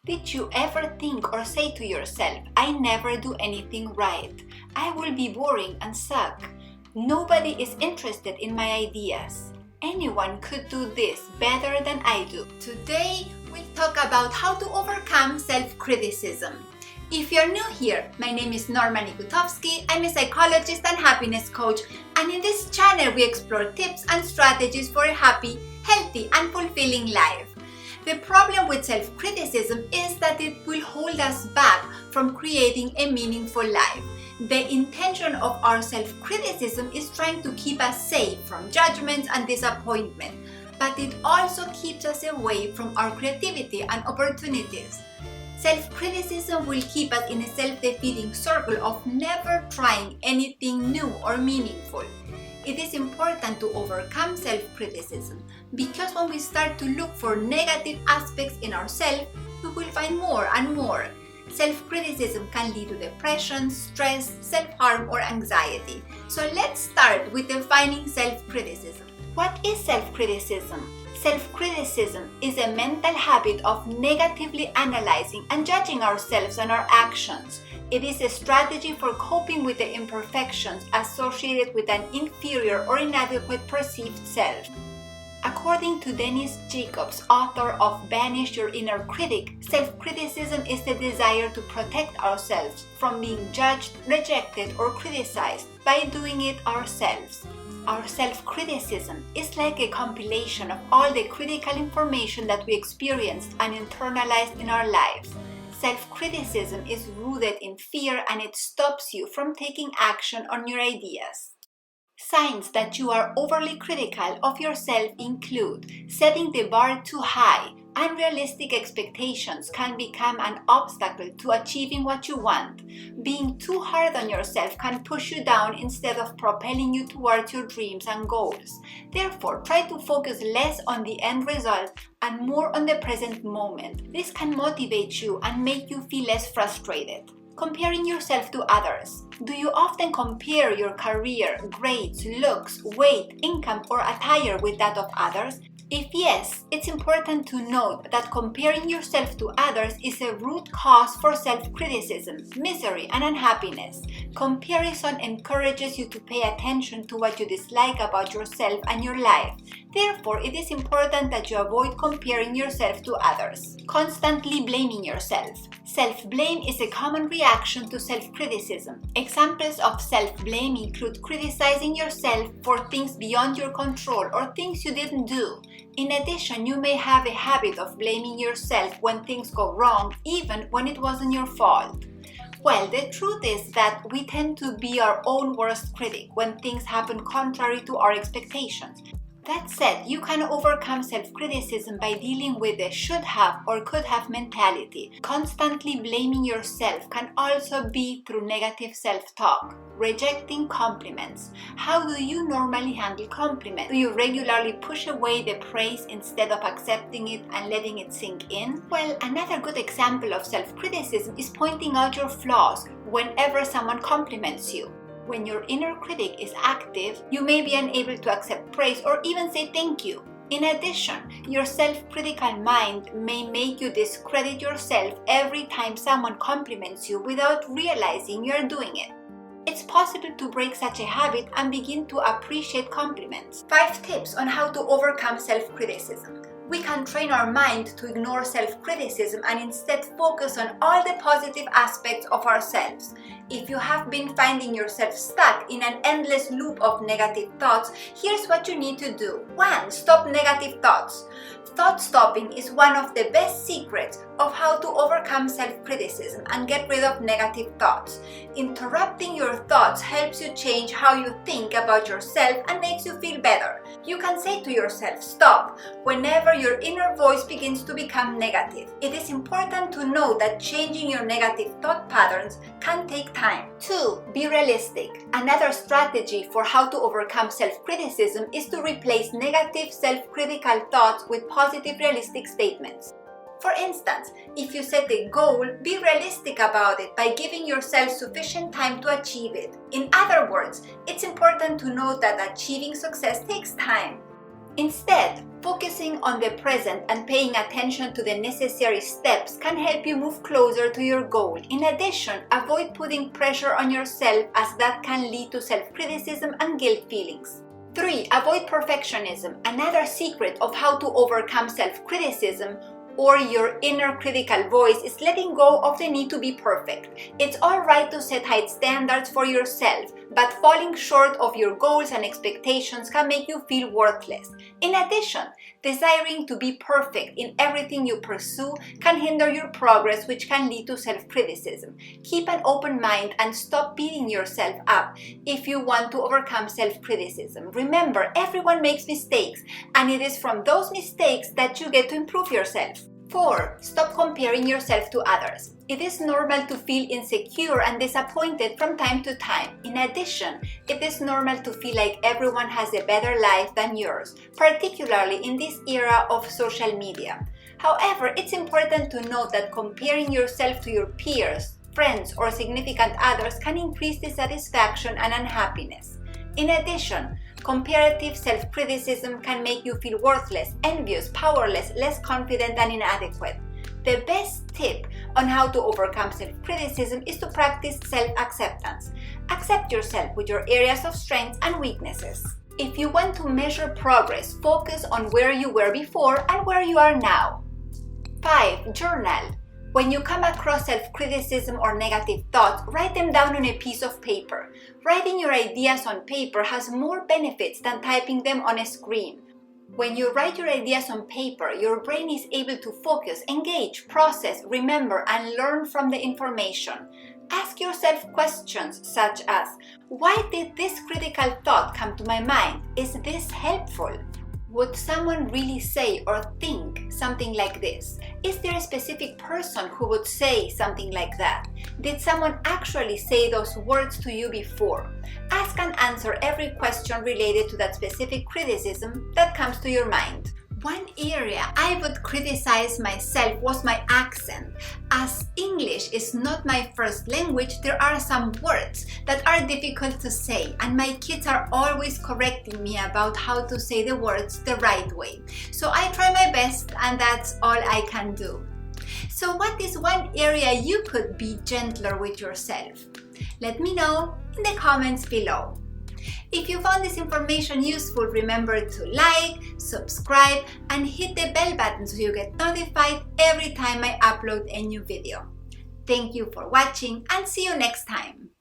Did you ever think or say to yourself, I never do anything right. I will be boring and suck. Nobody is interested in my ideas. Anyone could do this better than I do. Today, we'll talk about how to overcome self-criticism. If you're new here, my name is Norma Nikutowski. I'm a psychologist and happiness coach, and in this channel we explore tips and strategies for a happy, healthy, and fulfilling life. The problem with self-criticism is that it will hold us back from creating a meaningful life. The intention of our self-criticism is trying to keep us safe from judgments and disappointment, but it also keeps us away from our creativity and opportunities. Self-criticism will keep us in a self-defeating circle of never trying anything new or meaningful. It is important to overcome self-criticism because when we start to look for negative aspects in ourselves, we will find more and more. Self-criticism can lead to depression, stress, self-harm, or anxiety. So let's start with defining self-criticism. What is self-criticism? Self-criticism is a mental habit of negatively analyzing and judging ourselves and our actions. It is a strategy for coping with the imperfections associated with an inferior or inadequate perceived self. According to Dennis Jacobs, author of Banish Your Inner Critic, self-criticism is the desire to protect ourselves from being judged, rejected, or criticized by doing it ourselves. Our self-criticism is like a compilation of all the critical information that we experienced and internalized in our lives. Self-criticism is rooted in fear and it stops you from taking action on your ideas. Signs that you are overly critical of yourself include setting the bar too high. Unrealistic expectations can become an obstacle to achieving what you want. Being too hard on yourself can push you down instead of propelling you towards your dreams and goals. Therefore, try to focus less on the end result and more on the present moment. This can motivate you and make you feel less frustrated. Comparing yourself to others. Do you often compare your career, grades, looks, weight, income, or attire with that of others? If yes, it's important to note that comparing yourself to others is a root cause for self-criticism, misery, and unhappiness. Comparison encourages you to pay attention to what you dislike about yourself and your life. Therefore, it is important that you avoid comparing yourself to others. Constantly blaming yourself. Self-blame is a common reaction to self-criticism. Examples of self-blame include criticizing yourself for things beyond your control or things you didn't do. In addition, you may have a habit of blaming yourself when things go wrong, even when it wasn't your fault. Well, the truth is that we tend to be our own worst critic when things happen contrary to our expectations. That said, you can overcome self-criticism by dealing with the should have or could have mentality. Constantly blaming yourself can also be through negative self-talk. Rejecting compliments. How do you normally handle compliments? Do you regularly push away the praise instead of accepting it and letting it sink in? Well, another good example of self-criticism is pointing out your flaws whenever someone compliments you. When your inner critic is active, you may be unable to accept praise or even say thank you. In addition, your self-critical mind may make you discredit yourself every time someone compliments you without realizing you're doing it. It's possible to break such a habit and begin to appreciate compliments. 5 tips on how to overcome self-criticism. We can train our mind to ignore self-criticism and instead focus on all the positive aspects of ourselves. If you have been finding yourself stuck in an endless loop of negative thoughts, here's what you need to do. 1. Stop negative thoughts. Thought stopping is one of the best secrets of how to overcome self-criticism and get rid of negative thoughts. Interrupting your thoughts helps you change how you think about yourself and makes you feel better. You can say to yourself, stop, whenever your inner voice begins to become negative. It is important to know that changing your negative thought patterns can take time. 2. Be realistic. Another strategy for how to overcome self-criticism is to replace negative self-critical thoughts with positive realistic statements. For instance, if you set a goal, be realistic about it by giving yourself sufficient time to achieve it. In other words, it's important to note that achieving success takes time. Instead, Focusing on the present and paying attention to the necessary steps can help you move closer to your goal. In addition, avoid putting pressure on yourself, as that can lead to self-criticism and guilt feelings. 3. Avoid perfectionism. Another secret of how to overcome self-criticism or your inner critical voice is letting go of the need to be perfect. It's alright to set high standards for yourself, but falling short of your goals and expectations can make you feel worthless. In addition, desiring to be perfect in everything you pursue can hinder your progress, which can lead to self-criticism. Keep an open mind and stop beating yourself up if you want to overcome self-criticism. Remember, everyone makes mistakes, and it is from those mistakes that you get to improve yourself. 4. Stop comparing yourself to others. It is normal to feel insecure and disappointed from time to time. In addition, it is normal to feel like everyone has a better life than yours, particularly in this era of social media. However, it's important to note that comparing yourself to your peers, friends, or significant others can increase dissatisfaction and unhappiness. In addition, comparative self-criticism can make you feel worthless, envious, powerless, less confident, and inadequate. The best tip on how to overcome self-criticism is to practice self-acceptance. Accept yourself with your areas of strengths and weaknesses. If you want to measure progress, focus on where you were before and where you are now. 5. Journal. When you come across self-criticism or negative thoughts, write them down on a piece of paper. Writing your ideas on paper has more benefits than typing them on a screen. When you write your ideas on paper, your brain is able to focus, engage, process, remember, and learn from the information. Ask yourself questions such as, why did this critical thought come to my mind? Is this helpful? Would someone really say or think something like this? Is there a specific person who would say something like that? Did someone actually say those words to you before? Ask and answer every question related to that specific criticism that comes to your mind. One area I would criticize myself was my accent. As English is not my first language, there are some words that are difficult to say, and my kids are always correcting me about how to say the words the right way. So I try my best, and that's all I can do. So what is one area you could be gentler with yourself? Let me know in the comments below. If you found this information useful, remember to like, subscribe, and hit the bell button so you get notified every time I upload a new video. Thank you for watching, and see you next time.